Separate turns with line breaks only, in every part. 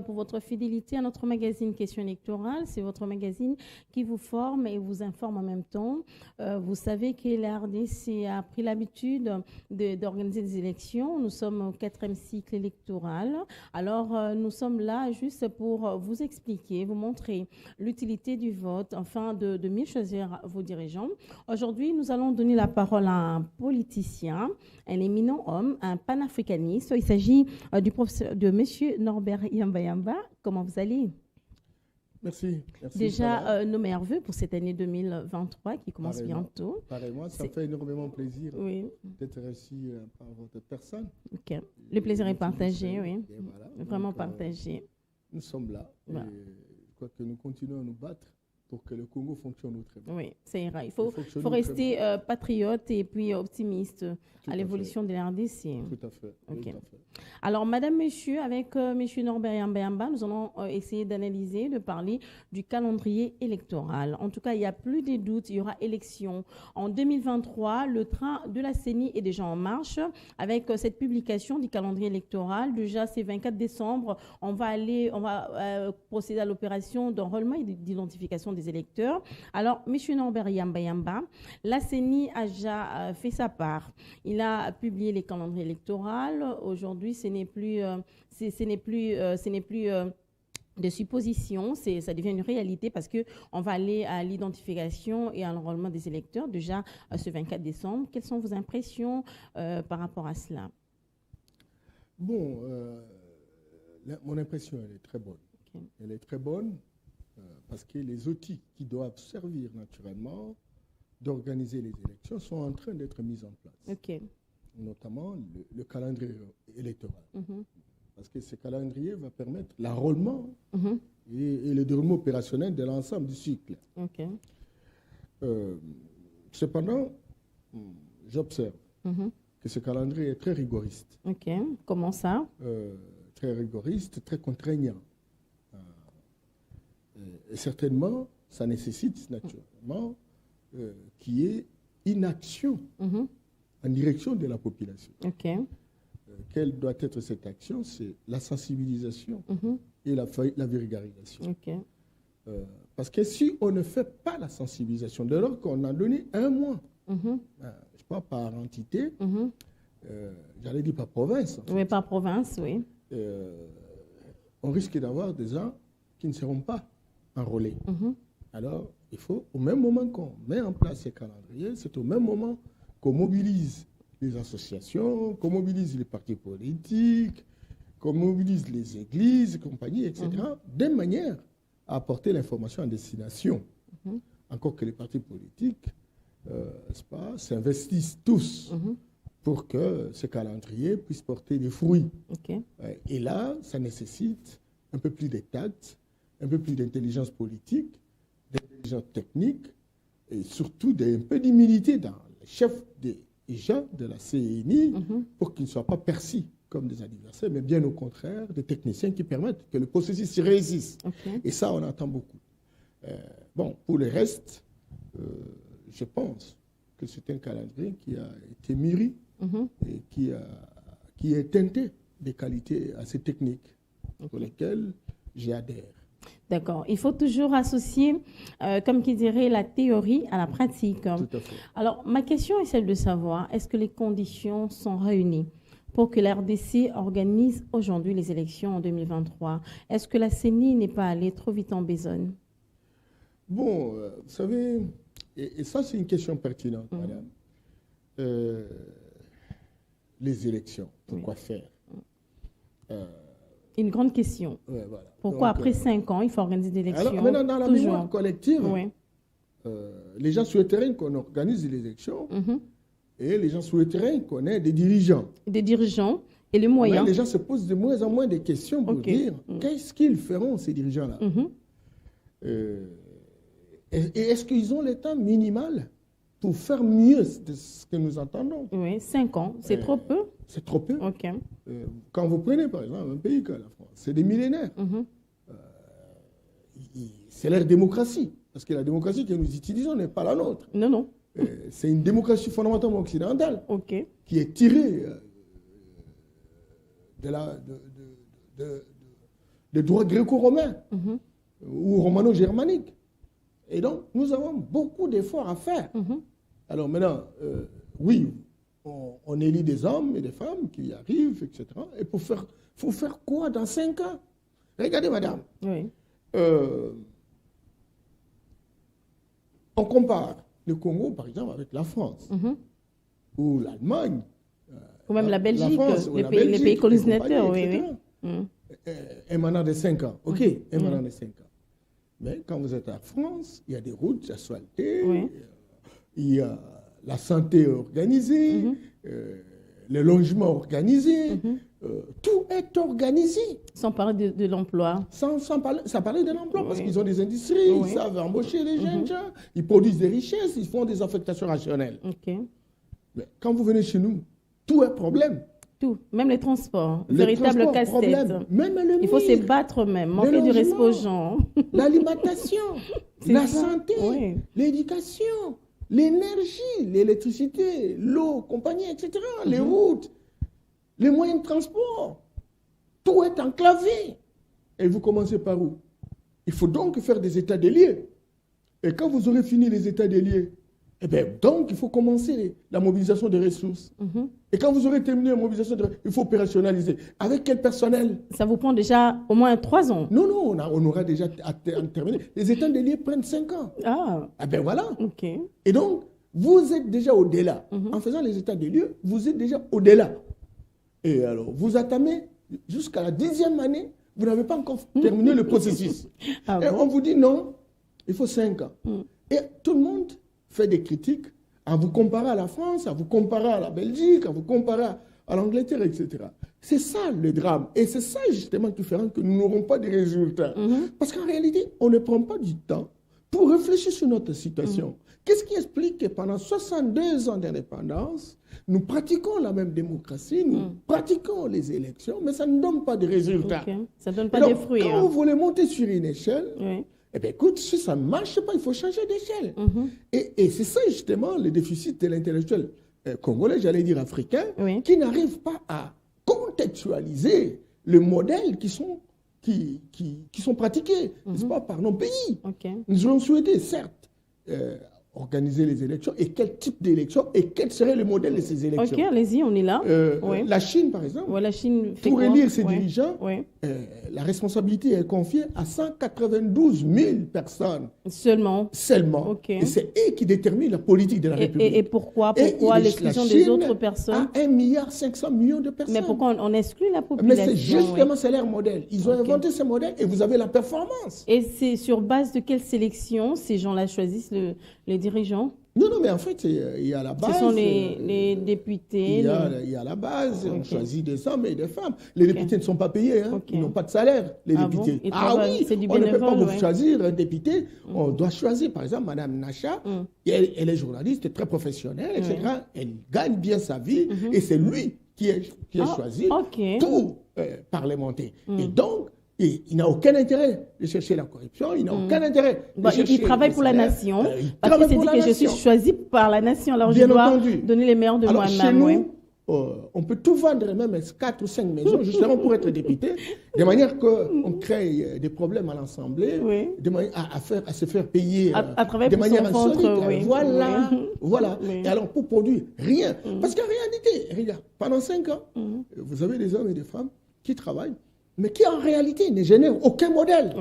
pour votre fidélité à notre magazine Question électorale. C'est votre magazine qui vous forme et vous informe en même temps. Vous savez que la RDC a pris l'habitude d'organiser des élections. Nous sommes au 4e cycle électoral. Alors, nous sommes là juste pour vous expliquer, vous montrer l'utilité du vote, afin de mieux choisir vos dirigeants. Aujourd'hui, nous allons donner la parole à un politicien, un éminent homme, un panafricaniste. Il s'agit de M. Norbert Yamba. Comment vous allez?
Merci.
Déjà, nos meilleurs voeux pour cette année 2023 qui commence bientôt.
Pareillement, ça fait énormément plaisir d'être reçu par votre personne.
Okay. Le plaisir est partagé, oui. Voilà. Vraiment partagé.
Nous sommes là. Voilà. Je crois que nous continuons à nous battre pour que le Congo fonctionne autrement.
Oui, ça ira. Il faut rester patriote et puis optimiste à l'évolution de la RDC.
Tout à fait.
Okay. Tout à fait. Alors, madame, monsieur, avec monsieur Norbert Yamba, nous allons essayer d'analyser, de parler du calendrier électoral. En tout cas, il n'y a plus de doutes, il y aura élection. En 2023, le train de la CENI est déjà en marche avec cette publication du calendrier électoral. Déjà, c'est 24 décembre, on va procéder à l'opération d'enrôlement et d'identification des électeurs. Alors, M. Norbert Yamba, la CENI a déjà fait sa part. Il a publié les calendriers électoraux. Aujourd'hui, ce n'est plus de suppositions, ça devient une réalité parce qu'on va aller à l'identification et à l'enrôlement des électeurs déjà ce 24 décembre. Quelles sont vos impressions par rapport à cela?
Bon, mon impression, elle est très bonne. Okay. Elle est très bonne parce que les outils qui doivent servir naturellement d'organiser les élections sont en train d'être mis en place.
Okay.
Notamment le calendrier électoral. Parce que ce calendrier va permettre l'enrôlement et le déroulement opérationnel de l'ensemble du cycle.
Okay.
Cependant, j'observe que ce calendrier est très rigoriste.
Ok. Comment ça?
Très rigoriste, très contraignant. Et certainement, ça nécessite naturellement qu'il y ait inaction en direction de la population.
Okay.
Quelle doit être cette action? C'est la sensibilisation et la vulgarisation.
Okay.
Parce que si on ne fait pas la sensibilisation, dès lors qu'on a donné un mois, je ne sais pas, par entité, j'allais dire par province.
Oui, par province, oui.
On risque d'avoir des gens qui ne seront pas enrôlés. Alors, il faut, au même moment qu'on met en place ces calendriers, c'est au même moment qu'on mobilise les associations, qu'on mobilise les partis politiques, qu'on mobilise les églises, compagnies, etc., de manière à apporter l'information à destination. Encore que les partis politiques s'investissent tous pour que ce calendrier puisse porter des fruits.
Okay.
Et là, ça nécessite un peu plus de tact, un peu plus d'intelligence politique, d'intelligence technique, et surtout un peu d'humilité dans les chefs des gens de la CENI pour qu'ils ne soient pas perçus comme des adversaires, mais bien au contraire, des techniciens qui permettent que le processus se réussisse.
Okay.
Et ça, on entend beaucoup. Bon, pour le reste, je pense que c'est un calendrier qui a été mûri et qui est teinté des qualités assez techniques pour lesquelles j'adhère.
D'accord. Il faut toujours associer, comme qui dirait, la théorie à la pratique.
Tout à fait.
Alors, ma question est celle de savoir, est-ce que les conditions sont réunies pour que la RDC organise aujourd'hui les élections en 2023? Est-ce que la CENI n'est pas allée trop vite en besogne?
Bon, vous savez, et ça c'est une question pertinente, madame. Les élections, pourquoi faire?
Une grande question.
Ouais, voilà.
Pourquoi après 5 ans, il faut organiser des élections?
Alors, maintenant, dans la mémoire collective, les gens souhaiteraient qu'on organise les élections et les gens souhaiteraient qu'on ait des dirigeants.
Des dirigeants et les moyens.
Mais les gens se posent de moins en moins de questions pour dire qu'est-ce qu'ils feront, ces dirigeants-là. Et est-ce qu'ils ont le temps minimal pour faire mieux de ce que nous entendons?
Oui, 5 ans, c'est trop peu?
C'est trop peu.
Okay.
Quand vous prenez, par exemple, un pays comme la France, c'est des millénaires. C'est leur démocratie. Parce que la démocratie que nous utilisons n'est pas la nôtre.
Non, non.
C'est une démocratie fondamentalement occidentale qui est tirée de des droits gréco-romains ou romano-germaniques. Et donc, nous avons beaucoup d'efforts à faire. Alors maintenant, oui, on élit des hommes et des femmes qui y arrivent, etc. Et faut faire quoi dans 5 ans? Regardez, madame.
Oui.
On compare le Congo, par exemple, avec la France, ou l'Allemagne,
ou même la Belgique,
France,
les
Belgique,
pays colonisateurs,
etc.
oui.
Émanant de 5 ans, ok, émanant de 5 ans. Mais quand vous êtes en France, il y a des routes asphaltées, il y a la santé organisée, le logement organisé, tout est organisé.
Sans parler de l'emploi.
Sans parler de l'emploi, parce qu'ils ont des industries, ils savent embaucher les jeunes gens, ils produisent des richesses, ils font des affectations rationnelles. Mais quand vous venez chez nous, tout est problème.
Tout, même les transports, véritable casse-tête. Il faut se battre même, manquer du respect aux gens.
L'alimentation, la santé, l'éducation, l'énergie, l'électricité, l'eau, compagnie, etc., les routes, les moyens de transport. Tout est enclavé. Et vous commencez par où? Il faut donc faire des états des lieux. Et quand vous aurez fini les états des lieux, eh bien, donc, il faut commencer la mobilisation des ressources. Et quand vous aurez terminé la mobilisation des ressources, il faut opérationnaliser. Avec quel personnel?
Ça vous prend déjà au moins 3 ans.
Non, on aura déjà terminé. Les états des lieux prennent 5 ans. Ah ben voilà. Et donc, vous êtes déjà au-delà. En faisant les états des lieux, vous êtes déjà au-delà. Et alors, vous attamez jusqu'à la 10e année, vous n'avez pas encore terminé le processus. Et on vous dit non, il faut 5 ans. Et tout le monde fait des critiques en vous comparant à la France, en vous comparant à la Belgique, en vous comparant à l'Angleterre, etc. C'est ça le drame. Et c'est ça justement qui fera que nous n'aurons pas de résultats. Parce qu'en réalité, on ne prend pas du temps pour réfléchir sur notre situation. Qu'est-ce qui explique que pendant 62 ans d'indépendance, nous pratiquons la même démocratie, nous pratiquons les élections, mais ça ne donne pas de résultats.
Ça ne donne pas de fruits.
Quand vous voulez monter sur une échelle, eh bien, écoute, si ça ne marche pas, il faut changer d'échelle. Et c'est ça, justement, le déficit de l'intellectuel congolais, j'allais dire africain, qui n'arrive pas à contextualiser les modèles qui sont pratiqués, n'est-ce pas, par nos pays. Nous avons souhaité, certes, organiser les élections, et quel type d'élections, et quel serait le modèle de ces élections.
Ok, allez-y, on est là.
La Chine, par exemple,
la Chine fait
pour élire ses dirigeants, la responsabilité est confiée à 192 000 personnes.
Seulement.
Et c'est eux qui déterminent la politique de la République.
Et pourquoi l'exclusion des autres personnes?
À 1,5 milliard de personnes.
Mais pourquoi on exclut la population?
Mais c'est justement, c'est leur modèle. Ils ont inventé ce modèle et vous avez la performance.
Et c'est sur base de quelle sélection ces gens-là choisissent les dirigeants?
Non, mais en fait, il y a la base.
Ce sont les députés.
Il y a la base. On choisit des hommes et des femmes. Les députés ne sont pas payés. Ils n'ont pas de salaire, les députés.
Oui,
c'est du bénévole, on ne peut pas vous choisir un député. On doit choisir, par exemple, Mme Nacha. Elle est journaliste, très professionnelle, etc. Elle gagne bien sa vie. Et c'est lui qui est choisi pour parlementer. Et donc, il n'a aucun intérêt de chercher la corruption, il n'a aucun intérêt de chercher...
Il travaille pour la nation, parce qu'il s'est dit que je suis choisi par la nation, alors je dois donner les meilleurs de moi-même.
Chez nous, on peut tout vendre, même 4 ou 5 maisons, justement pour être député, de manière qu'on crée des problèmes à l'Assemblée, de manière à se faire payer de manière insolite. Voilà. Et alors, pour produire rien. Parce qu'en réalité, regarde, pendant 5 ans, vous avez des hommes et des femmes qui travaillent, mais qui en réalité ne génère aucun modèle.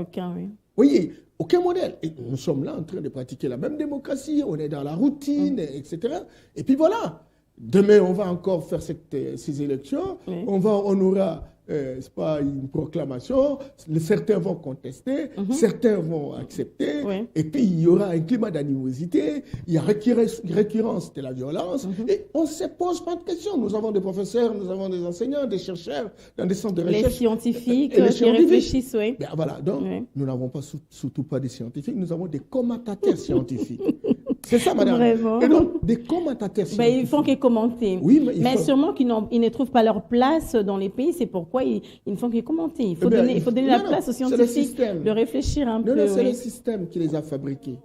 Oui, aucun modèle. Et nous sommes là en train de pratiquer la même démocratie, on est dans la routine, etc. Et puis voilà, demain on va encore faire ces élections, on aura c'est pas une proclamation, certains vont contester, certains vont accepter, et puis il y aura un climat d'animosité, il y a récurrence de la violence, et on ne se pose pas de questions. Nous avons des professeurs, nous avons des enseignants, des chercheurs dans des centres de recherche.
Les scientifiques qui réfléchissent,
Ben voilà, donc nous n'avons pas surtout pas des scientifiques, nous avons des commentateurs scientifiques. C'est ça, madame.
Vraiment.
Et donc, des commentateurs scientifiques.
Ils font que commenter.
Oui,
mais sûrement qu'ils ne trouvent pas leur place dans les pays, c'est pourquoi ils ne font que commenter. Il faut donner la place aux scientifiques de réfléchir un peu.
Non, c'est le système qui les a fabriqués.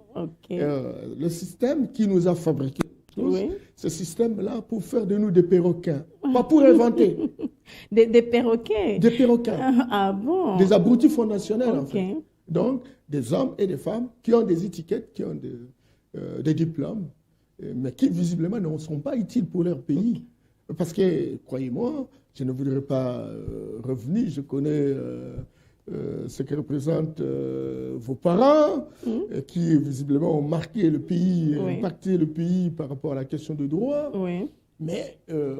Le système qui nous a fabriqués. Ce système-là pour faire de nous des perroquins. Pas pour inventer.
Des perroquets.
Des perroquets.
Ah bon?
Des abrutis fondationnels, en
Ok.
fait. Donc, des hommes et des femmes qui ont des étiquettes, qui ont des diplômes, mais qui visiblement ne sont pas utiles pour leur pays. Parce que, croyez-moi, je ne voudrais pas revenir, je connais ce que représentent vos parents, qui visiblement ont marqué le pays,
Oui.
impacté le pays par rapport à la question de droit.
Oui.
Mais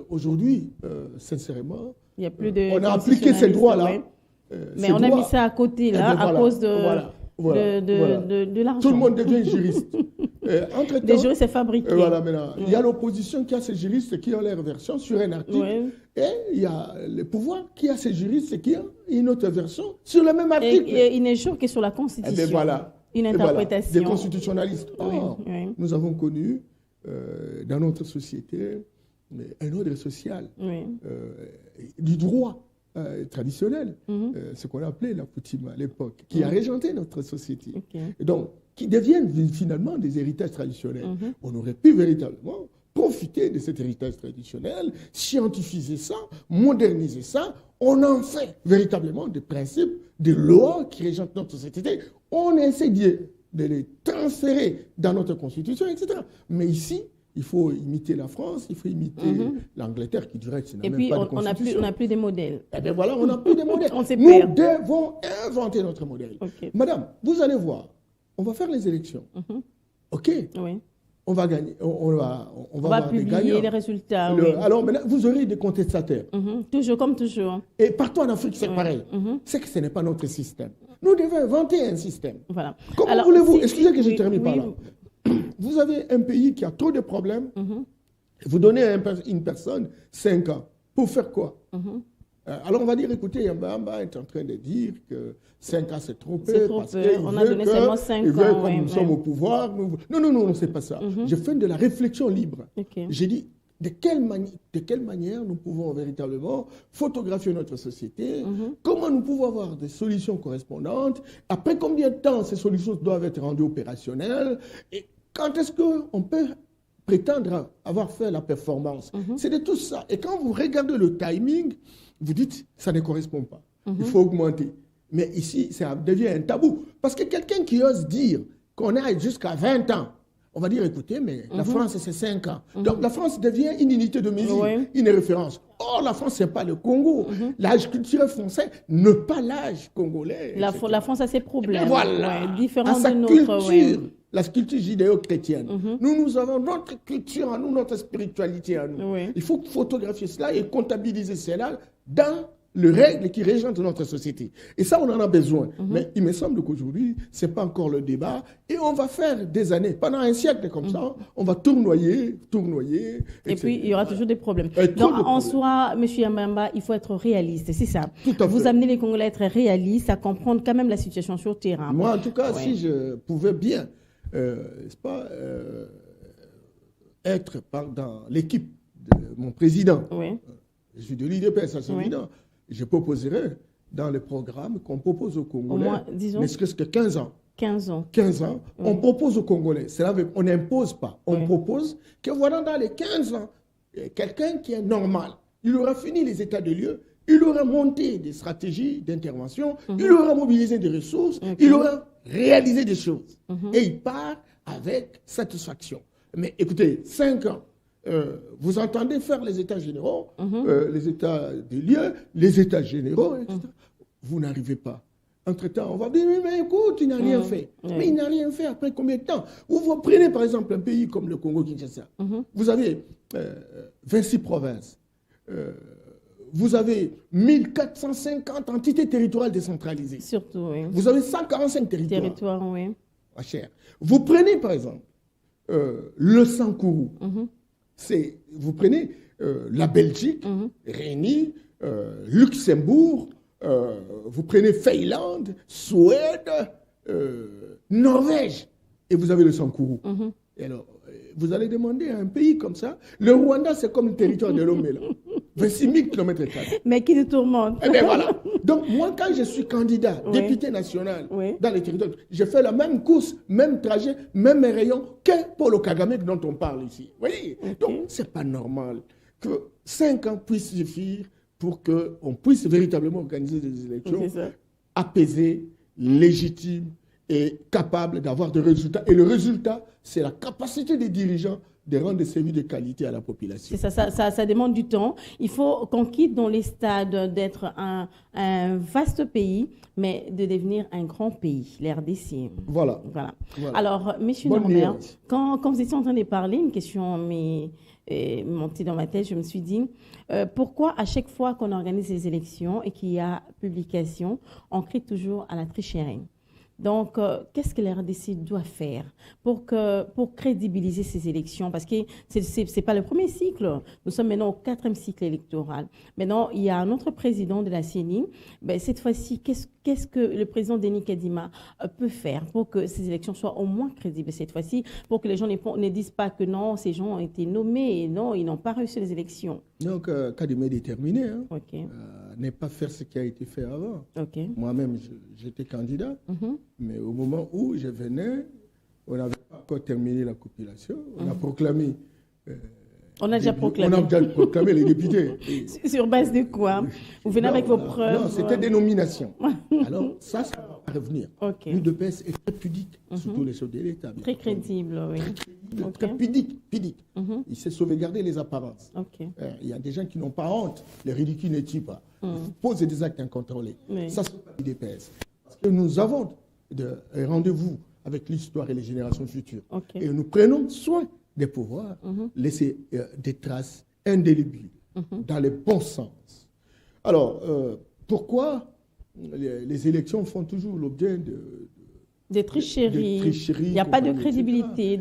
aujourd'hui, sincèrement,
Il n'y a plus de
on a appliqué ces droits-là.
oui. Mais on a mis ça à côté, là, à cause de l'argent.
Tout le monde devient juriste. Entre-temps,
Des juristes, c'est fabriqué.
voilà, maintenant, il y a l'opposition qui a ses juristes qui ont leur version sur un article.
Oui.
Et il y a le pouvoir qui a ses juristes qui ont une autre version sur le même article.
Et il n'est jour que sur la Constitution.
Eh bien, voilà.
Une interprétation.
Des constitutionnalistes. Or, nous avons connu dans notre société un ordre social du droit traditionnel, ce qu'on appelait la coutume à l'époque, qui a régenté notre société. Et donc, qui deviennent finalement des héritages traditionnels. On aurait pu véritablement profiter de cet héritage traditionnel, scientifiser ça, moderniser ça. On en fait véritablement des principes, des lois qui régentent notre société. On essaie de les transférer dans notre constitution, etc. Mais ici, il faut imiter la France, il faut imiter l'Angleterre qui dirait que ce n'a même pas de constitution.
On n'a plus des modèles.
Eh bien voilà, on n'a plus de modèles.
On s'est
Nous
perdu.
devons inventer notre modèle. Madame, vous allez voir, on va faire les élections. OK?
Oui.
On va gagner. On va
publier les résultats.
Alors maintenant, vous aurez des contestataires.
Toujours comme toujours.
Et partout en Afrique, c'est pareil. C'est que ce n'est pas notre système. Nous devons inventer un système.
Voilà.
Comment voulez-vous, excusez que je termine par là. Vous avez un pays qui a trop de problèmes. Vous donnez à une personne 5 ans. Pour faire quoi? Alors on va dire, écoutez, Yamba est en train de dire que 5 ans c'est trop peu. Parce
on a donné seulement 5 ans.
Comme nous sommes au pouvoir. Non, c'est pas ça. Je fais de la réflexion libre. J'ai dit, de quelle manière nous pouvons véritablement photographier notre société, comment nous pouvons avoir des solutions correspondantes, après combien de temps ces solutions doivent être rendues opérationnelles, et quand est-ce qu'on peut prétendre avoir fait la performance. C'est de tout ça. Et quand vous regardez le timing, vous dites, ça ne correspond pas. Il faut augmenter. Mais ici, ça devient un tabou. Parce que quelqu'un qui ose dire qu'on a jusqu'à 20 ans, on va dire, écoutez, mais la France, c'est 5 ans. Donc, la France devient une unité de mesure, une référence. Or, la France, ce n'est pas le Congo. L'âge culturel français n'est pas l'âge congolais.
La France a ses problèmes.
Voilà.
Différents
de
notre
culture. La culture judéo-chrétienne. Nous avons notre culture à nous, notre spiritualité à nous. Il faut photographier cela et comptabiliser cela dans les règles qui régente notre société. Et ça, on en a besoin. Mais il me semble qu'aujourd'hui, ce n'est pas encore le débat. Et on va faire des années, pendant un siècle comme ça, on va tournoyer.
Et puis, il y aura toujours des problèmes. Donc, en soi, M. Yambamba, il faut être réaliste, c'est ça. Vous amenez les Congolais à être réalistes, à comprendre quand même la situation sur le terrain.
Moi, en tout cas, si je pouvais bien, n'est-ce pas, être dans l'équipe de mon président, je suis de l'IDP, ça c'est évident, je proposerais dans le programme qu'on propose aux Congolais, ne serait-ce que 15 ans. 15 ans, on propose aux Congolais. On n'impose pas. On propose que voilà, dans les 15 ans, quelqu'un qui est normal, il aura fini les états de lieu, il aura monté des stratégies d'intervention, il aura mobilisé des ressources, il aura réalisé des choses. Et il part avec satisfaction. Mais écoutez, 5 ans, vous entendez faire les états généraux, les états des lieux, les états généraux, etc. Vous n'arrivez pas. Entre-temps, on va dire, mais écoute, il n'a rien fait. Mais il n'a rien fait après combien de temps? Vous prenez par exemple un pays comme le Congo-Kinshasa. Vous avez 26 provinces. Vous avez 1450 entités territoriales décentralisées.
Surtout, oui.
Vous avez 145 territoires.
Territoire, oui.
Pas cher. Vous prenez par exemple le Sankourou. Vous prenez la Belgique, Réunion, Luxembourg, vous prenez Finlande, Suède, Norvège, et vous avez le Sankourou. Et alors, vous allez demander à un pays comme ça, le Rwanda, c'est comme le territoire de Lomé, 26 000 km².
Mais qui nous tourmente.
Eh bien voilà. Donc moi, quand je suis candidat, député national dans les territoires, je fais la même course, même trajet, même rayon que Paul Kagame dont on parle ici. Vous voyez. Donc, ce n'est pas normal que 5 ans puissent suffire pour qu'on puisse véritablement organiser des élections apaisées, légitimes et capables d'avoir des résultats. Et le résultat, c'est la capacité des dirigeants de rendre des services de qualité à la population.
C'est ça demande du temps. Il faut qu'on quitte dans les stades d'être un vaste pays, mais de devenir un grand pays, l'RDC.
Voilà.
Alors, M. Norbert, quand vous étiez en train de parler, une question m'est montée dans ma tête, je me suis dit, pourquoi à chaque fois qu'on organise les élections et qu'il y a publication, on crie toujours à la tricherie? Donc, qu'est-ce que la RDC doit faire pour crédibiliser ces élections? Parce que ce n'est pas le premier cycle. Nous sommes maintenant au 4e cycle électoral. Maintenant, il y a un autre président de la CENI. Ben, cette fois-ci, qu'est-ce que le président Denis Kadima peut faire pour que ces élections soient au moins crédibles cette fois-ci, pour que les gens ne disent pas que non, ces gens ont été nommés et non, ils n'ont pas reçu les élections?
Donc, Kadima est déterminé. Ne pas faire ce qui a été fait avant. Moi-même, j'étais candidat. Mais au moment où je venais, on n'avait pas encore terminé la copulation. On a proclamé.
On a déjà proclamé.
On a déjà proclamé les députés.
Sur base de quoi? Vous venez avec vos preuves?
Non, c'était des nominations. Alors, ça va revenir. L'UDPS est très pudique, surtout les chefs de l'État.
Très crédible, oui.
Très pudique. Il sait sauvegarder les apparences. Il y a des gens qui n'ont pas honte. Les ridicules ne tuent pas. Ils posent des actes incontrôlés. Ça, c'est pas l'UDPS. Parce que nous avons un rendez-vous avec l'histoire et les générations futures. Et nous prenons soin des pouvoirs, laisser des traces indélébiles dans le bon sens. Alors, pourquoi les élections font toujours l'objet
des tricheries? Il n'y a pas de crédibilité.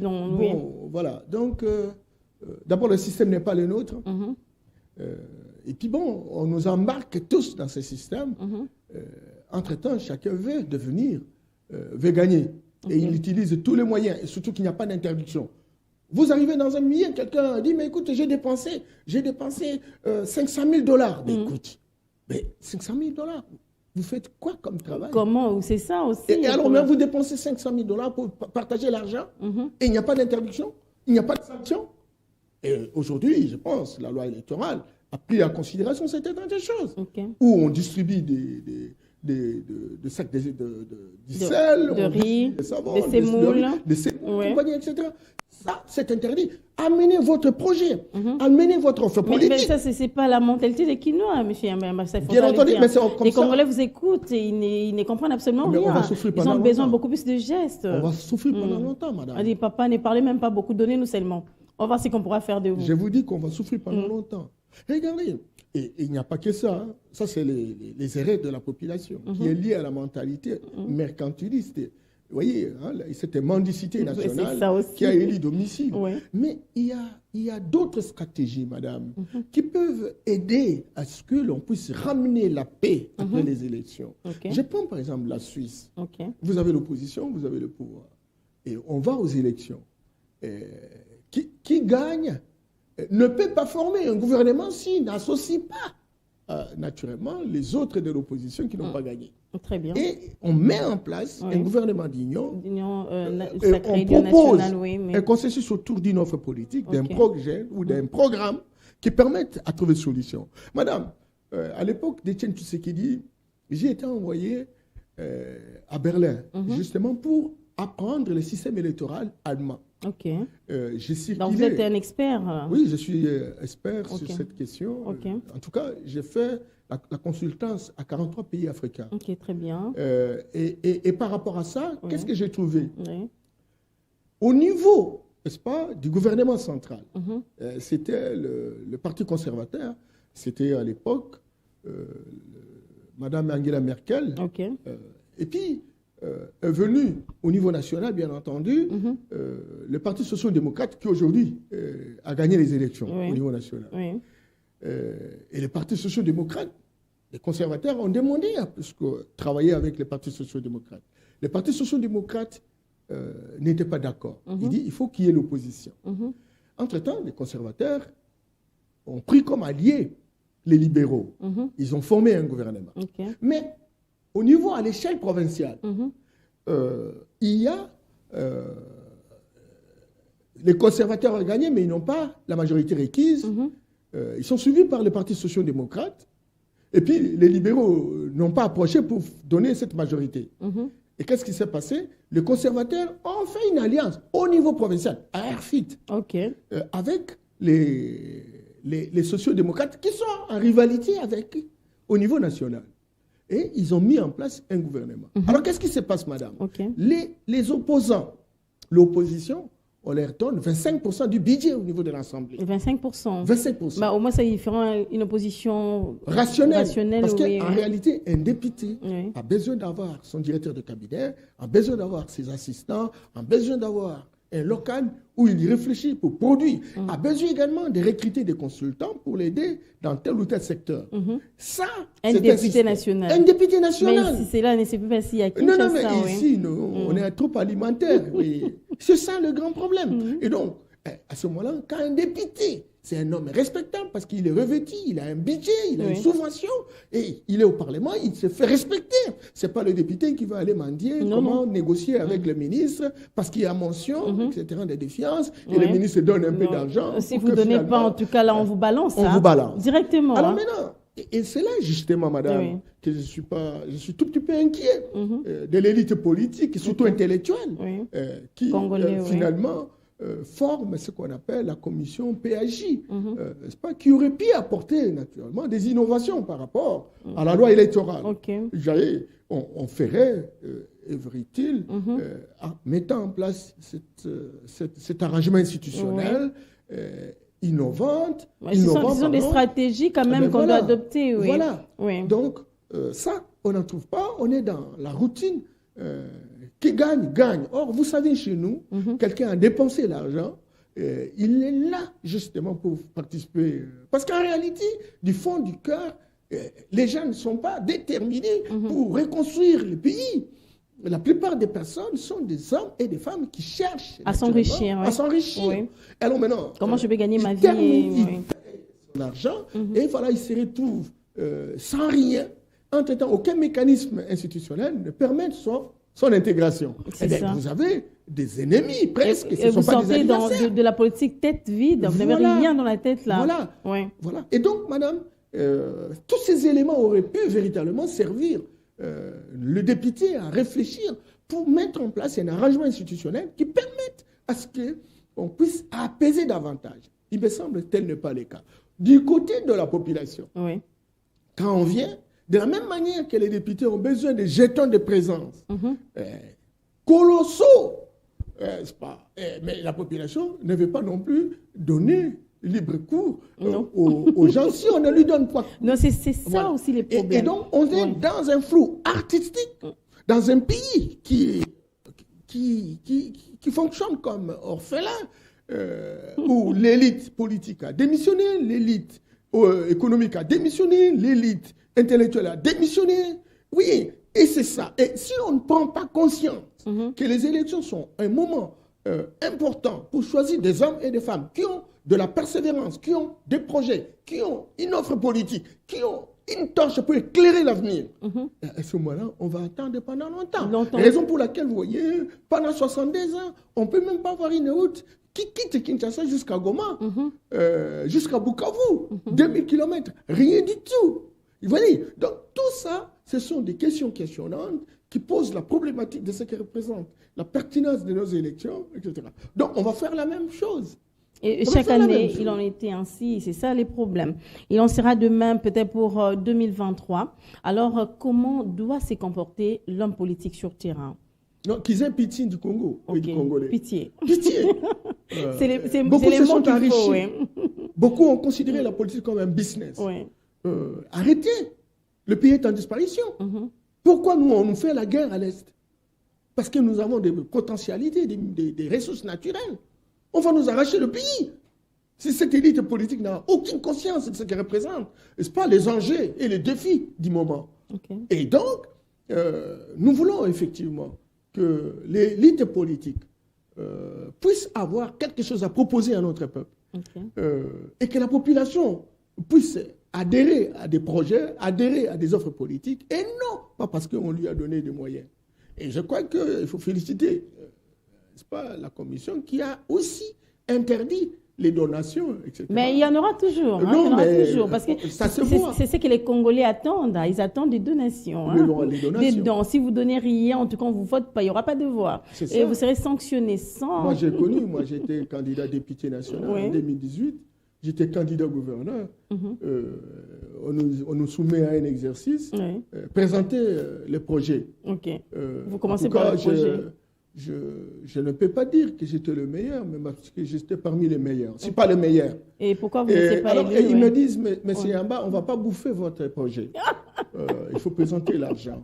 Voilà. Donc, d'abord, le système n'est pas le nôtre. Et puis bon, on nous embarque tous dans ce système. Entre-temps, chacun veut veut gagner. Et il utilise tous les moyens, et surtout qu'il n'y a pas d'interdiction. Vous arrivez dans un milieu, quelqu'un dit, mais écoute, j'ai dépensé 500 000 $. Mais écoute, mais 500 000 $, vous faites quoi comme travail?
Comment? C'est ça aussi.
Et alors, même vous dépensez 500 000 $ pour partager l'argent, et il n'y a pas d'interdiction, il n'y a pas de sanction. Et aujourd'hui, je pense, la loi électorale a pris en considération cette état de choses, où on distribue des sacs de sel,
de riz,
des savons,
des sémoules,
compagnie, etc. Ça, c'est interdit. Amenez votre projet, amenez votre offre politique.
Mais ça, ce n'est pas la mentalité des Quinois, M. Yamba.
Bien entendu, mais c'est comme ça.
Les Congolais vous écoutent et ils ne comprennent absolument rien. Ils ont besoin beaucoup plus de gestes.
On va souffrir pendant longtemps, madame.
On dit, papa, ne parlez même pas beaucoup, donnez-nous seulement. On va voir ce qu'on pourra faire de vous.
Je vous dis qu'on va souffrir pendant longtemps. Regardez, et il n'y a pas que ça. Ça, c'est les erreurs de la population qui est liée à la mentalité mercantiliste. Vous voyez, cette mendicité nationale qui a élu domicile. Mais il y a d'autres stratégies, madame, qui peuvent aider à ce que l'on puisse ramener la paix après les élections. Je prends par exemple la Suisse. Vous avez l'opposition, vous avez le pouvoir. Et on va aux élections. Qui gagne ne peut pas former un gouvernement s'il n'associe pas naturellement les autres de l'opposition qui n'ont pas gagné.
Très bien.
Et on met en place un gouvernement d'union.
On
propose un consensus autour d'une offre politique, d'un projet ou d'un programme qui permette à trouver une solution. Madame, à l'époque d'Étienne Tshisekedi, j'ai été envoyé à Berlin, justement pour apprendre le système électoral allemand.
Donc
vous
êtes un expert.
Oui, je suis expert sur cette question. En tout cas, j'ai fait la consultance à 43 pays africains.
Très bien.
Et par rapport à ça, qu'est-ce que j'ai trouvé? Au niveau, n'est-ce pas, du gouvernement central, c'était le Parti conservateur, c'était à l'époque Madame Angela Merkel. Et puis, est venu au niveau national, bien entendu, le Parti social-démocrate qui aujourd'hui a gagné les élections au niveau national. Et le Parti social-démocrate, les conservateurs ont demandé à plus que travailler avec les partis social-démocrates. Les partis social-démocrates n'étaient pas d'accord. Il dit il faut qu'il y ait l'opposition. Entre-temps, les conservateurs ont pris comme alliés les libéraux. Ils ont formé un gouvernement. Mais au niveau, à l'échelle provinciale, il y a... les conservateurs ont gagné, mais ils n'ont pas la majorité requise. Ils sont suivis par les partis sociaux-démocrates Et puis, les libéraux n'ont pas approché pour donner cette majorité. Et qu'est-ce qui s'est passé? Les conservateurs ont fait une alliance au niveau provincial, à Airfit, avec les sociodémocrates qui sont en rivalité avec au niveau national. Et ils ont mis en place un gouvernement. Alors, qu'est-ce qui se passe, madame? Les opposants, l'opposition, on leur donne 25% du budget au niveau de l'Assemblée.
25%.
25%.
Au moins, ça y fait une opposition
rationnelle. Parce qu'en réalité, un député a besoin d'avoir son directeur de cabinet, a besoin d'avoir ses assistants, a besoin d'avoir un local où il réfléchit pour produire, a besoin également de recruter des consultants pour l'aider dans tel ou tel secteur. Ça,
un député national.
Un député national.
Mais si c'est là, ne sait pas s'il y a
Non, mais ici, on est trop alimentaire. C'est ça le grand problème. Et donc, à ce moment-là, quand un député, c'est un homme respectable parce qu'il est revêtu, il a un budget, il a une subvention, et il est au Parlement, il se fait respecter. Ce n'est pas le député qui va aller mendier, négocier avec le ministre, parce qu'il y a mention, etc., de défiance, et le ministre donne un peu d'argent.
Si vous ne donnez pas, en tout cas, là, on vous balance.
On vous balance.
Directement.
Alors maintenant, et c'est là justement, madame, que je suis tout petit peu inquiet de l'élite politique, surtout intellectuelle, qui finalement forme ce qu'on appelle la commission PAJ, qui aurait pu apporter naturellement des innovations par rapport à la loi électorale. On ferait, œuvre-t-il, en mettant en place cet arrangement institutionnel innovante.
Ce sont des stratégies quand même qu'on doit adopter.
Voilà. Donc, ça, on n'en trouve pas. On est dans la routine qui gagne. Or, vous savez, chez nous, quelqu'un a dépensé l'argent. Il est là, justement, pour participer. Parce qu'en réalité, du fond du cœur, les gens ne sont pas déterminés pour reconstruire le pays. La plupart des personnes sont des hommes et des femmes qui cherchent
à s'enrichir.
Alors maintenant,
comment je vais gagner ma vie
son argent, et voilà, ils se retrouvent sans rien. Entre-temps, aucun mécanisme institutionnel ne permet son intégration. Vous avez des ennemis presque.
Et vous sortez de la politique tête vide, vous n'avez rien dans la tête là.
Voilà. Et donc, madame, tous ces éléments auraient pu véritablement servir le député à réfléchir pour mettre en place un arrangement institutionnel qui permette à ce qu'on puisse apaiser davantage. Il me semble que tel n'est pas le cas. Du côté de la population, quand on vient, de la même manière que les députés ont besoin de jetons de présence colossaux, mais la population ne veut pas non plus donner libre cours aux gens si on ne lui donne pas.
Non, c'est ça aussi les problèmes.
Et donc, on est dans un flou artistique, dans un pays qui fonctionne comme orphelin, où l'élite politique a démissionné, l'élite économique a démissionné, l'élite intellectuelle a démissionné. Oui, et c'est ça. Et si on ne prend pas conscience que les élections sont un moment important pour choisir des hommes et des femmes qui ont de la persévérance, qui ont des projets, qui ont une offre politique, qui ont une torche pour éclairer l'avenir, à ce moment-là, on va attendre pendant longtemps. Raison pour laquelle, vous voyez, pendant 72 ans, on ne peut même pas avoir une route qui quitte Kinshasa jusqu'à Goma, jusqu'à Bukavu, 2000 km, rien du tout. Vous voyez, donc tout ça, ce sont des questions questionnantes qui posent la problématique de ce que représente la pertinence de nos élections, etc. Donc on va faire la même chose.
Et chaque année, il en était ainsi, c'est ça les problèmes. Il en sera de même peut-être pour 2023. Alors, comment doit se comporter l'homme politique sur terrain?
Non, qu'ils aient pitié du Congo, du Congolais.
Pitié.
Beaucoup se sont enrichis. Beaucoup ont considéré la politique comme un business. Arrêtez. Le pays est en disparition. Pourquoi nous, on nous fait la guerre à l'Est? Parce que nous avons des potentialités, des ressources naturelles. On va nous arracher le pays. Si cette élite politique n'a aucune conscience de ce qu'elle représente, ce pas les enjeux et les défis du moment. Et donc, nous voulons effectivement que l'élite politique puisse avoir quelque chose à proposer à notre peuple. Et que la population puisse adhérer à des projets, adhérer à des offres politiques, et non pas parce qu'on lui a donné des moyens. Et je crois qu'il faut féliciter, n'est-ce pas, la Commission qui a aussi interdit les donations, etc.
Mais il y en aura toujours. Hein,
Non,
il y en aura
mais
toujours, parce que
ça se voit.
c'est ce que les Congolais attendent. Hein. Ils attendent des donations. Hein.
Les donations.
Des dons. Si vous donnez rien, en tout cas, on ne vous vote pas. Il n'y aura pas de devoir. Et vous serez sanctionné sans...
Moi, j'ai connu. Moi, j'étais candidat député national en 2018. J'étais candidat gouverneur. On nous soumet à un exercice. Présenter les projets.
OK. Vous commencez par le projet.
Je ne peux pas dire que j'étais le meilleur, mais parce que j'étais parmi les meilleurs. Ce n'est pas le meilleur.
Et pourquoi vous n'étiez pas élu?
Et ils me disent, mais c'est en bas, on ne va pas bouffer votre projet. Il faut présenter l'argent.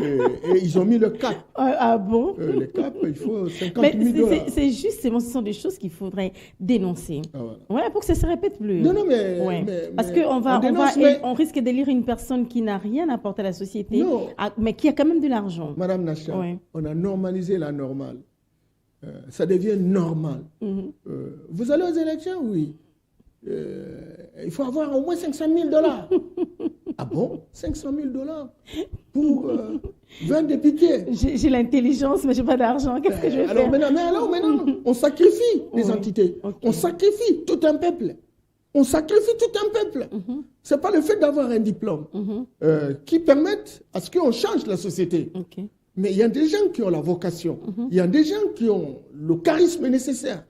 Et ils ont mis le cap.
Ah bon?
Le cap, il faut 50 000 $.
C'est justement, ce sont des choses qu'il faudrait dénoncer. Voilà, pour que ça ne se répète plus.
Non, mais...
Parce qu'on risque d'élire une personne qui n'a rien apporté à la société, mais qui a quand même de l'argent.
Madame Nacha, on a normalisé la normale. Ça devient normal. Vous allez aux élections? Oui. Il faut avoir au moins 500 000 $. Ah bon? 500 000 $ pour 20 députés.
J'ai l'intelligence, mais je n'ai pas d'argent. Qu'est-ce que je vais faire?
Maintenant, on sacrifie les entités. On sacrifie tout un peuple. On sacrifie tout un peuple. Ce n'est pas le fait d'avoir un diplôme qui permette à ce qu'on change la société. Mais il y a des gens qui ont la vocation. Il y a des gens qui ont le charisme nécessaire.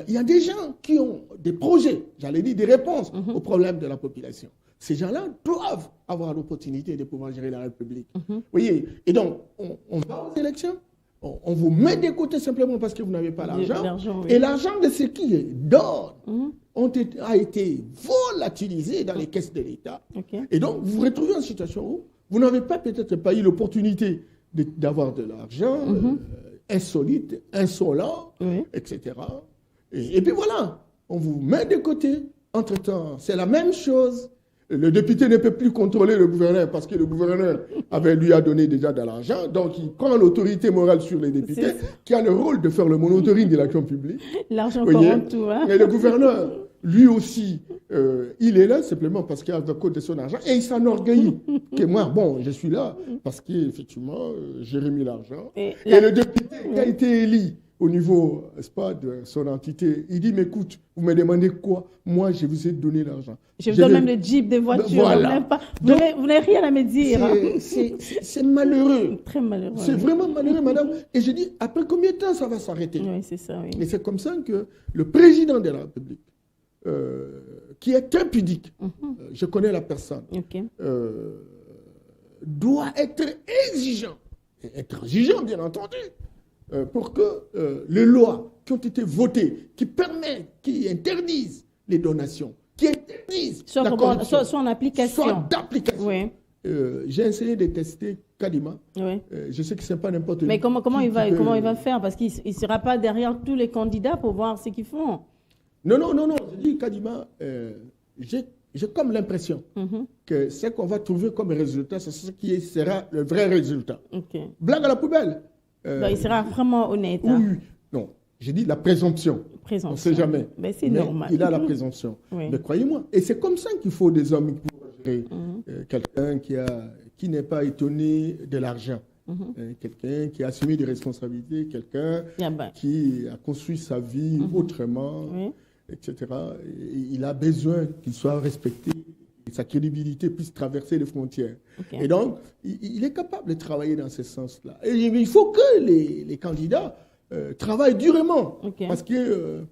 Il y a des gens qui ont des projets, j'allais dire des réponses aux problèmes de la population. Ces gens-là doivent avoir l'opportunité de pouvoir gérer la République. Vous voyez? Et donc, on va aux élections, on vous met de côté simplement parce que vous n'avez pas l'argent. Et l'argent de ce qui est d'or a été volatilisé dans les caisses de l'État. Et donc, vous vous retrouvez en situation où vous n'avez peut-être pas eu l'opportunité d'avoir de l'argent insolite, insolent, etc. Et puis voilà, on vous met de côté. Entre-temps, c'est la même chose. Le député ne peut plus contrôler le gouverneur parce que le gouverneur lui a donné déjà de l'argent. Donc, il prend l'autorité morale sur les députés qui a le rôle de faire le monitoring de l'action publique.
L'argent corrompt tout. Hein?
Mais le gouverneur, lui aussi, il est là simplement parce qu'il a le code de son argent et il s'enorgueillit. Que moi, bon, je suis là parce qu'effectivement, j'ai remis l'argent. Et le député qui a été élu au niveau, n'est-ce pas, de son entité, il dit, mais écoute, vous me demandez quoi? Moi, je vous ai donné l'argent.
Je vous donne même le jeep, des voitures.
Voilà.
Vous n'avez rien à me dire.
C'est malheureux.
Très malheureux.
C'est vraiment malheureux, madame. Et je dis, après combien de temps ça va s'arrêter?
Oui, c'est ça, oui.
Et c'est comme ça que le président de la République, qui est très pudique, je connais la personne, doit être exigeant. Et intransigeant, bien entendu. Pour que les lois qui ont été votées, qui interdisent les donations, qui interdisent la corruption,
soit en application.
Soit d'application.
Oui.
J'ai essayé de tester Kadima. Je sais que ce n'est pas n'importe qui.
Mais comment il va faire? Parce qu'il ne sera pas derrière tous les candidats pour voir ce qu'ils font. Non.
Je dis Kadima, j'ai comme l'impression que ce qu'on va trouver comme résultat, c'est ce qui sera le vrai résultat. Blague à la poubelle.
Il sera vraiment honnête.
Oui. Non, j'ai dit la présomption. On ne sait jamais.
Mais c'est normal.
Il a la présomption. Mais croyez-moi. Et c'est comme ça qu'il faut des hommes pour gérer. Quelqu'un qui n'est pas étonné de l'argent. Quelqu'un qui a assumé des responsabilités. Quelqu'un qui a construit sa vie autrement, etc. Et il a besoin qu'il soit respecté. Sa crédibilité puisse traverser les frontières. Et donc, il est capable de travailler dans ce sens-là. Et il faut que les candidats travaillent durement. Parce que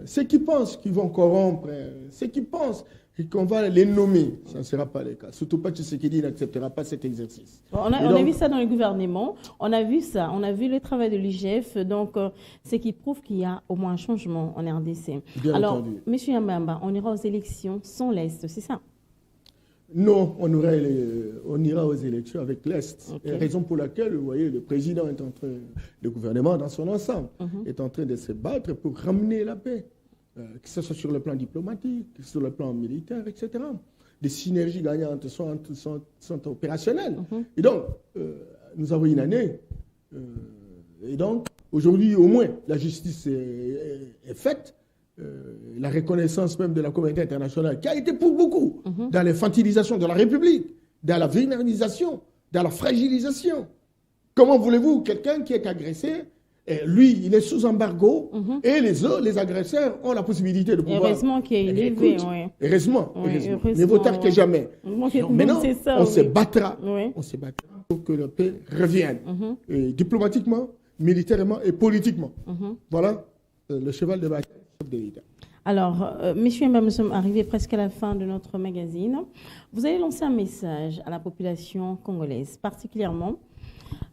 ceux qui pensent qu'ils vont corrompre, ceux qui pensent qu'on va les nommer, ça ne sera pas le cas. Surtout pas Tshisekedi n'acceptera pas cet exercice.
On a vu ça dans le gouvernement, on a vu ça, on a vu le travail de l'IGF, donc ce qui prouve qu'il y a au moins un changement en RDC.
Bien entendu.
M. Yambamba, on ira aux élections sans l'Est, c'est ça?
Non, on ira aux élections avec l'Est. Raison pour laquelle, vous voyez, le président est en train, le gouvernement dans son ensemble, est en train de se battre pour ramener la paix, que ce soit sur le plan diplomatique, sur le plan militaire, etc. Des synergies gagnantes sont opérationnelles. Et donc, nous avons une année. Et donc, aujourd'hui, au moins, la justice est faite. La reconnaissance même de la communauté internationale, qui a été pour beaucoup dans l'infantilisation de la République, dans la vulnérisation, dans la fragilisation. Comment voulez-vous quelqu'un qui est agressé Et lui, il est sous embargo et les autres, les agresseurs, ont la possibilité de pouvoir...
Heureusement qu'il est élevé, oui.
Heureusement. Mieux vaut tard que jamais. Maintenant, on se battra. On se battra pour que la paix revienne. Et diplomatiquement, militairement et politiquement. Voilà le cheval de bataille de l'État.
Alors, messieurs et mesdames, nous sommes arrivés presque à la fin de notre magazine. Vous allez lancer un message à la population congolaise, particulièrement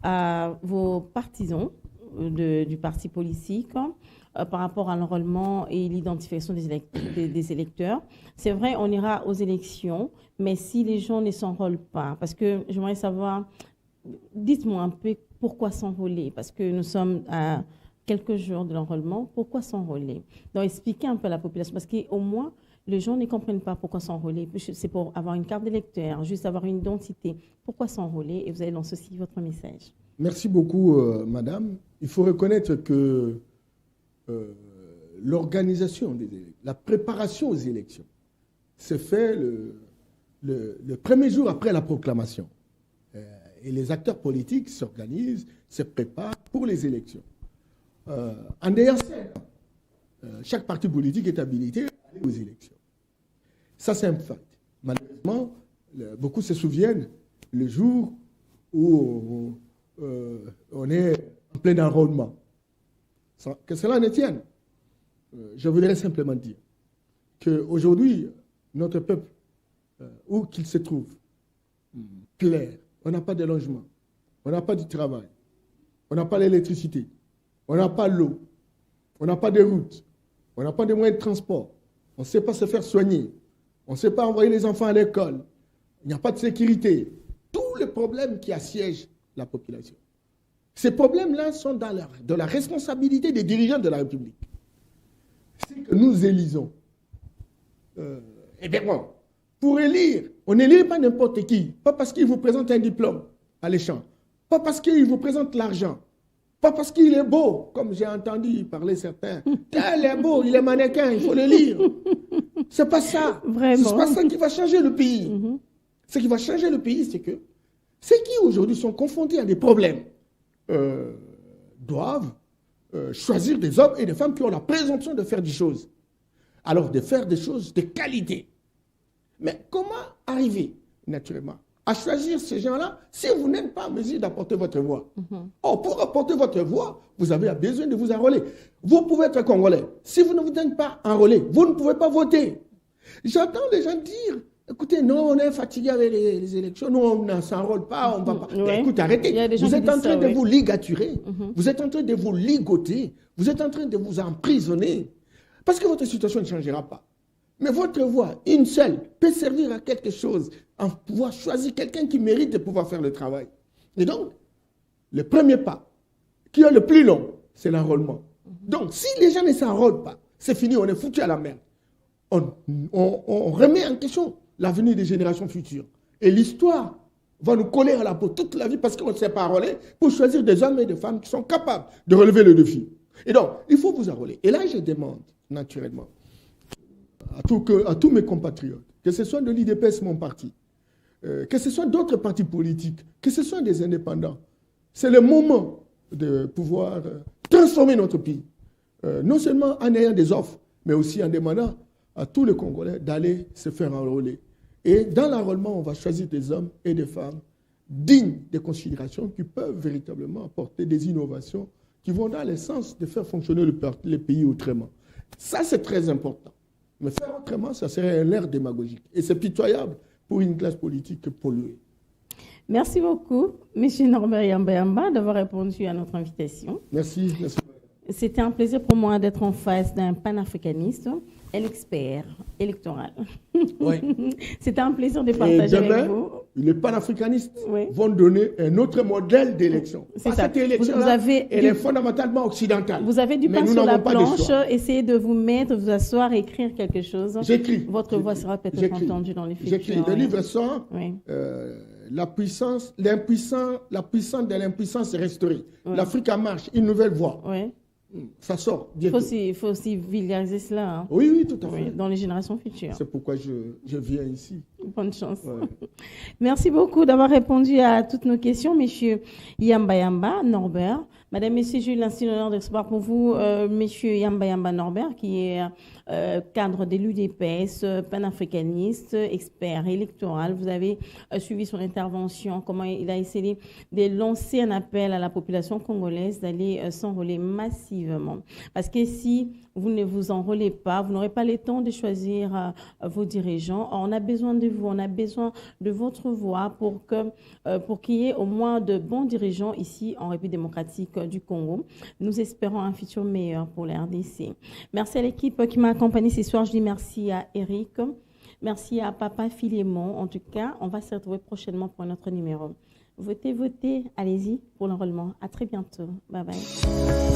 à vos partisans du parti politique par rapport à l'enrôlement et l'identification des électeurs. C'est vrai, on ira aux élections, mais si les gens ne s'enrôlent pas, parce que j'aimerais savoir, dites-moi un peu pourquoi s'enrôler, parce que nous sommes à quelques jours de l'enrôlement, pourquoi s'enrôler? Donc, expliquez un peu à la population, parce qu'au moins, les gens ne comprennent pas pourquoi s'enrôler. C'est pour avoir une carte d'électeur, juste avoir une identité. Pourquoi s'enrôler? Et vous allez lancer aussi votre message.
Merci beaucoup, madame. Il faut reconnaître que l'organisation des élections, la préparation aux élections, se fait le premier jour après la proclamation. Et les acteurs politiques s'organisent, se préparent pour les élections. En derrière chaque parti politique est habilité à aller aux élections. Ça, c'est un fait. Malheureusement, beaucoup se souviennent le jour où on est en plein enrôlement. Que cela ne tienne. Je voudrais simplement dire qu'aujourd'hui, notre peuple, où qu'il se trouve, clair, on n'a pas de logement, on n'a pas de travail, on n'a pas l'électricité, on n'a pas l'eau, on n'a pas de routes, on n'a pas de moyens de transport, on ne sait pas se faire soigner, on ne sait pas envoyer les enfants à l'école, il n'y a pas de sécurité. Tous les problèmes qui assiègent la population. Ces problèmes-là sont de la responsabilité des dirigeants de la République. C'est que nous élisons. Eh bien bon, pour élire, on n'élit pas n'importe qui. Pas parce qu'il vous présente un diplôme alléchant. Pas parce qu'il vous présente l'argent. Pas parce qu'il est beau, comme j'ai entendu parler certains. Tel est beau, il est mannequin, il faut le lire. C'est pas ça.
Vraiment.
C'est pas ça qui va changer le pays. Ce qui va changer le pays, c'est que ceux qui aujourd'hui sont confrontés à des problèmes doivent choisir des hommes et des femmes qui ont la présomption de faire des choses. Alors, de faire des choses de qualité. Mais comment arriver, naturellement, à choisir ces gens-là si vous n'êtes pas en mesure d'apporter votre voix? Or, pour apporter votre voix, vous avez besoin de vous enrôler. Vous pouvez être Congolais. Si vous ne vous êtes pas enrôlé, vous ne pouvez pas voter. J'entends les gens dire, écoutez, non, on est fatigué avec les élections, nous, on ne s'enrôle pas, on ne va pas.
Ouais.
Écoutez, arrêtez. Vous êtes en train de vous ligaturer, vous êtes en train de vous ligoter, vous êtes en train de vous emprisonner. Parce que votre situation ne changera pas. Mais votre voix, une seule, peut servir à quelque chose, en pouvoir choisir quelqu'un qui mérite de pouvoir faire le travail. Et donc, le premier pas, qui est le plus long, c'est l'enrôlement. Donc, si les gens ne s'enrôlent pas, c'est fini, on est foutu à la merde. On remet en question l'avenir des générations futures. Et l'histoire va nous coller à la peau toute la vie parce qu'on ne s'est pas enrôlé pour choisir des hommes et des femmes qui sont capables de relever le défi. Et donc, il faut vous enrôler. Et là, je demande, naturellement, à tous mes compatriotes, que ce soit de l'IDPS, mon parti, que ce soit d'autres partis politiques, que ce soit des indépendants, c'est le moment de pouvoir transformer notre pays. Non seulement en ayant des offres, mais aussi en demandant à tous les Congolais d'aller se faire enrôler. Et dans l'enrôlement, on va choisir des hommes et des femmes dignes de considération qui peuvent véritablement apporter des innovations qui vont dans le sens de faire fonctionner le pays autrement. Ça, c'est très important. Mais faire autrement, ça serait l'ère démagogique. Et c'est pitoyable pour une classe politique polluée.
Merci beaucoup, M. Norbert Yamba, d'avoir répondu à notre invitation.
Merci.
C'était un plaisir pour moi d'être en face d'un panafricaniste et l'expert électoral.
Oui.
C'était un plaisir de partager avec vous.
Les panafricanistes vont donner un autre modèle d'élection.
C'est ça.
Cette élection-là, elle est fondamentalement occidentale.
Vous avez du pain sur la planche, essayez de vous mettre, vous asseoir, écrire quelque chose.
J'écris.
Votre voix sera peut-être entendue dans les futurs.
J'écris. Le livre sort. La puissance de l'impuissance est restaurée. L'Afrique en marche, une nouvelle voie. Ça sort bientôt.
Il faut aussi vulgariser cela. Hein.
Oui, tout à fait.
Dans les générations futures.
C'est pourquoi je viens ici.
Bonne chance. Merci beaucoup d'avoir répondu à toutes nos questions, Monsieur Yamba Norbert. Madame, Messieurs, j'ai eu l'insigne honneur de recevoir pour vous Monsieur Yamba Norbert, qui est cadre de l'UDPS, panafricaniste, expert électoral. Vous avez suivi son intervention, comment il a essayé de lancer un appel à la population congolaise d'aller s'enrôler massivement. Parce que si vous ne vous enrôlez pas, vous n'aurez pas le temps de choisir vos dirigeants. On a besoin de vous, on a besoin de votre voix pour qu'il y ait au moins de bons dirigeants ici en République démocratique du Congo. Nous espérons un futur meilleur pour la RDC. Merci à l'équipe qui m'a accompagné ce soir. Je dis merci à Eric, merci à Papa Philémon. En tout cas, on va se retrouver prochainement pour un autre numéro. Votez, allez-y pour l'enrôlement. À très bientôt. Bye bye.